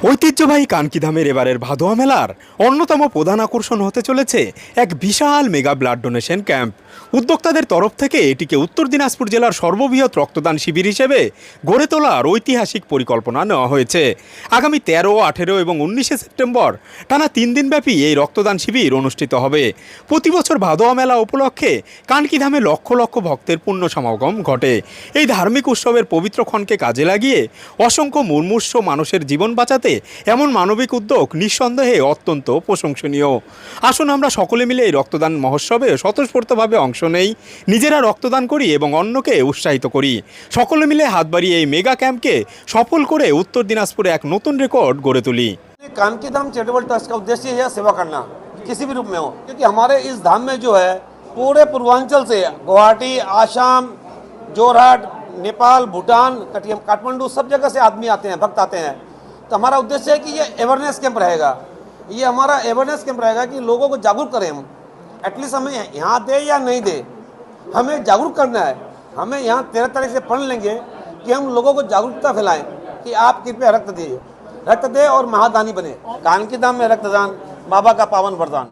ঐতিহ্যবাহী কানকিধামের এবারের ভাদোয়া মেলার অন্যতম প্রধান আকর্ষণ হতে চলেছে এক বিশাল মেগা ব্লাড ডোনেশন ক্যাম্প। উদ্যোক্তাদের তরফ থেকে এটিকে উত্তর দিনাজপুর জেলার সর্ববৃহৎ রক্তদান শিবির হিসেবে গড়ে তোলার ঐতিহাসিক পরিকল্পনা নেওয়া হয়েছে। আগামী 13, 18 এবং 19শে সেপ্টেম্বর টানা 3 দিনব্যাপী এই রক্তদান শিবির অনুষ্ঠিত হবে। প্রতি বছর ভাদোয়া মেলা উপলক্ষে কানকিধামে লক্ষ লক্ষ ভক্তের পূর্ণ সমাগম ঘটে। এই ধার্মিক উৎসবের পবিত্র ক্ষণকে কাজে লাগিয়ে অসংখ্য মুমূর্ষু মানুষের জীবন বাঁচাতে এমন মানবিক উদ্যোগ নিঃসন্দেহে অত্যন্ত প্রশংসনীয়। আসুন আমরা সকলে মিলে এই রক্তদান মহোৎসবে স্বতঃস্ফূর্তভাবে অংশ নেই, নিজেরা রক্তদান করি এবং অন্যকে উৎসাহিত করি। সকলে মিলে হাত বাড়িয়ে এই মেগা ক্যাম্পকে সফল করে उत्तर दिनाजपुरे एक नतून रिकॉर्ड गड़े तुली। कानकीधाम चैरिटेबल ट्रस्ट का उद्देश्य है सेवा करना, किसी भी रूप में हो, क्योंकि हमारे इस धाम में जो है पूरे पूर्वांचल से गुवाहाटी, आसाम, जोरहाट, नेपाल, भूटान, काठमांडू सब जगह से आदमी आते हैं, भक्त आते हैं। तो हमारा उद्देश्य है कि ये अवेयरनेस कैंप रहेगा, ये हमारा अवेयरनेस कैंप रहेगा कि लोगों को जागरूक करें हम। एटलीस्ट हमें यहाँ दे या नहीं दे, हमें जागरूक करना है। हमें यहाँ 13 तारीख से पढ़ लेंगे कि हम लोगों को जागरूकता फैलाएं कि आप कृपया रक्त दीजिए, रक्त दे और महादानी बने। कानकीधाम में रक्तदान बाबा का पावन वरदान।